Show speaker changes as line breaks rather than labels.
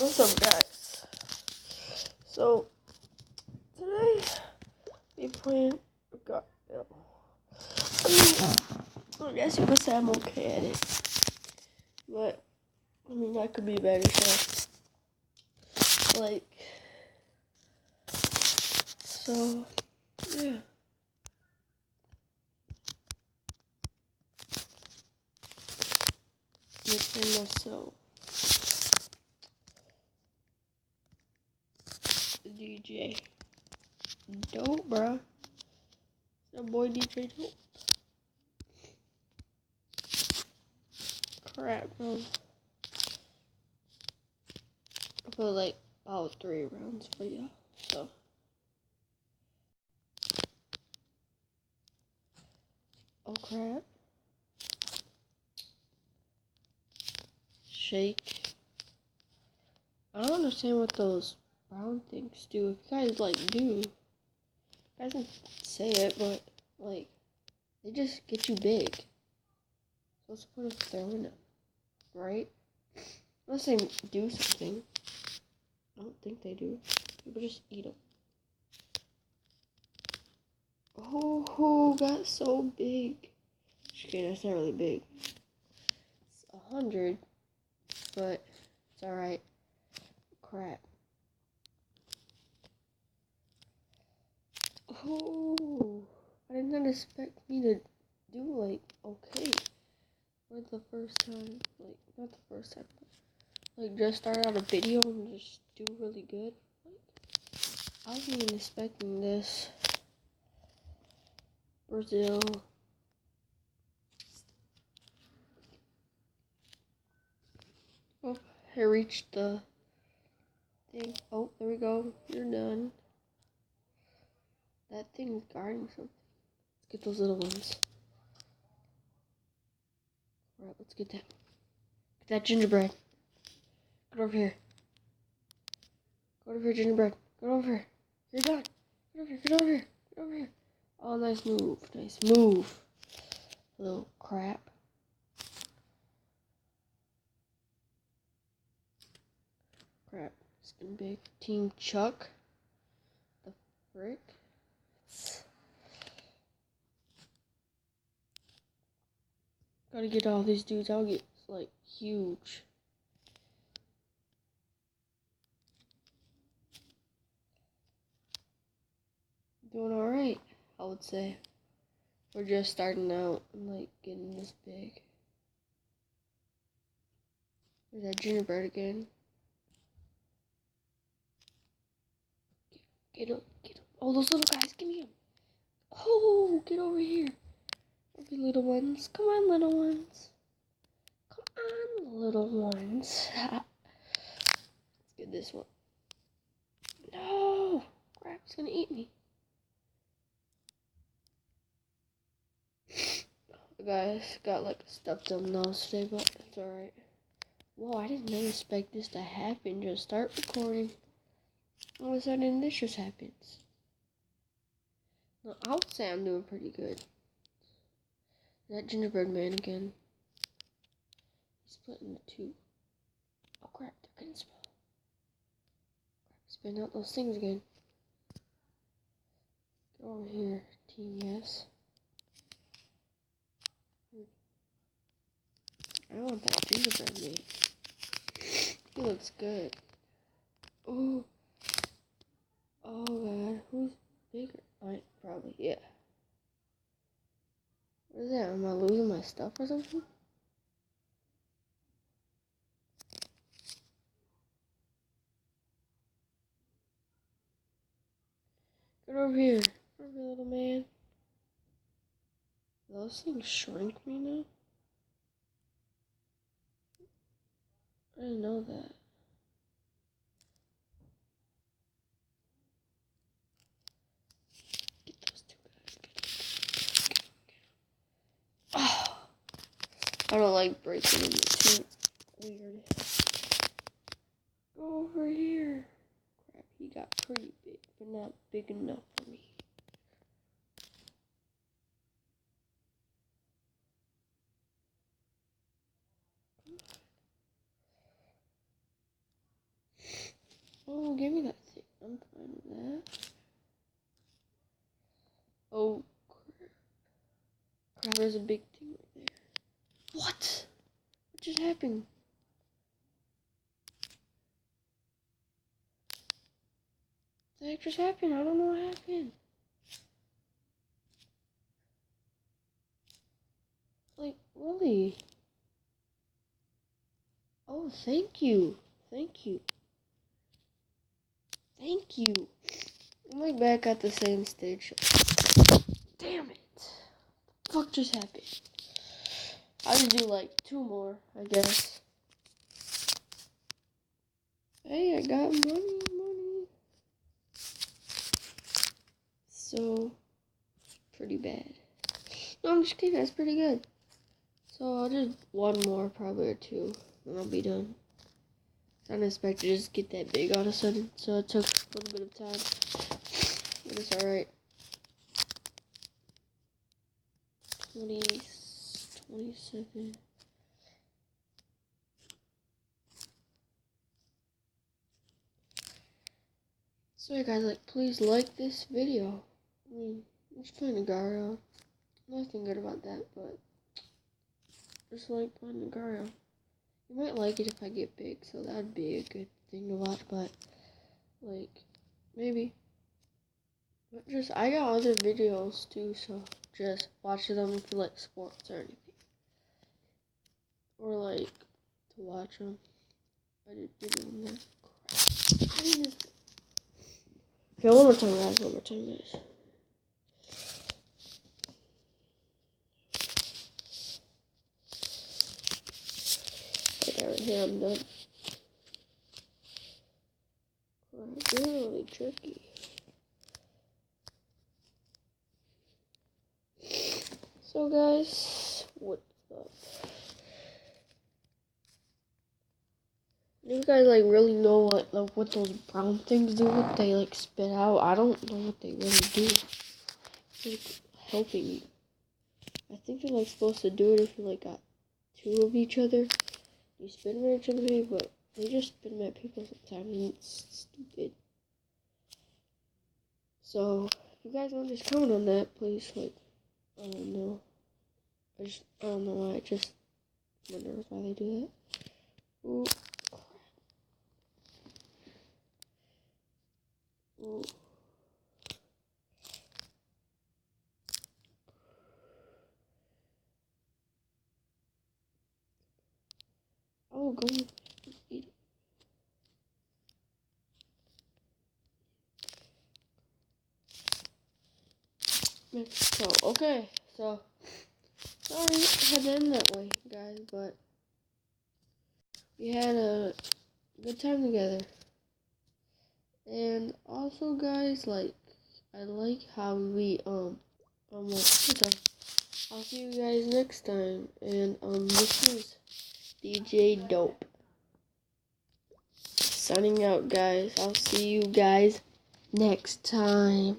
What's up, guys? So today we playing. I guess you could say I'm okay at it, but I could be better. So, yeah. Within myself, DJ Dope, bro. That boy DJ Dope. Crap, bro. I put like about 3 rounds for y'all. So. Oh crap. Shake. I don't understand what those brown things do. If you guys do, you guys can say it, but they just get you big. So what's the point of throwing them, right? Unless they do something. I don't think they do. People just eat them. Oh, got so big. Okay, that's not really big. It's 100, but it's alright. Crap. Oh, I did not expect me to do okay for the first time. Not the first time, but just start out a video and just do really good. I wasn't even expecting this. Brazil. Oh, I reached the thing. Oh, there we go. You're done. That thing's guarding something. Let's get those little ones. Alright, let's get that. Get that gingerbread. Get over here. Go over here, gingerbread. Get over here. You're done. Get over here. Get over here. Get over here. Oh, nice move. Nice move. Little crap. Crap. It's getting big. Team Chuck. The frick? Gotta get all these dudes. I'll get, huge. Doing alright, I would say. We're just starting out and, getting this big. There's that gingerbread again. Get him, get him. Oh, those little guys, give me him. Oh, get over here. Okay, little ones. Come on, little ones. Come on, little ones. Let's get this one. No! Crap, it's gonna eat me. Guys, got a stuffed nose today, but it's alright. Whoa, I did not expect this to happen. Just start recording. All of a sudden, this just happens. No, I would say I'm doing pretty good. That gingerbread man again. He's split into 2. Oh crap, they're getting small. Crap, spin out those things again. Get over here, team, yes. I want that gingerbread man. He looks good. Oh. Oh god, who's bigger? Probably, yeah. What is that? Am I losing my stuff or something? Get over here. Over here, little man. Those things shrink me now? I didn't know that. Get those 2 guys. Oh, I don't like breaking into 2. Weird. Go over here. Crap, he got pretty big, but not big enough for me. that. Oh, crap, there's a big thing right there. What? What just happened? What the heck just happened? I don't know what happened. Like, really? Oh, thank you. Thank you. Thank you. I'm like back at the same stage. Damn it. What the fuck just happened? I'll just do like 2 more, I guess. Hey, I got money. So, pretty bad. No, I'm just kidding. That's pretty good. So, I'll just 1 more, probably, or 2. And I'll be done. I didn't expect to just get that big all of a sudden. So, it took a little bit of time. But it's alright. 27. So yeah guys, like, please like this video. I mean, I'm just playing Agario. Nothing good about that, but just like playing Agario. You might like it if I get big, so that'd be a good thing to watch, but like, maybe. But just, I got other videos too, so just watch them if you like sports or anything. Or like, to watch them. I did video on that. Crap. Okay, one more time, guys. Okay, right here, I'm done. Crap, really tricky. So, guys, what's up? You guys like really know what those brown things do? What they like spit out? I don't know what they really do. It's like helping you. I think you're like supposed to do it if you like got 2 of each other. You spin them at each other, maybe, but they just spin them at people sometimes, and it's stupid. So if you guys want to just comment on that, please. Like, I don't know. I don't know why. I just wonder why they do that. Ooh. Ooh. Oh, go eat it. So, okay. So, sorry it had to end that way, guys, but we had a good time together. And also, guys, like, I like how we, I'll see you guys next time. And, this is DJ Dope. Signing out, guys. I'll see you guys next time.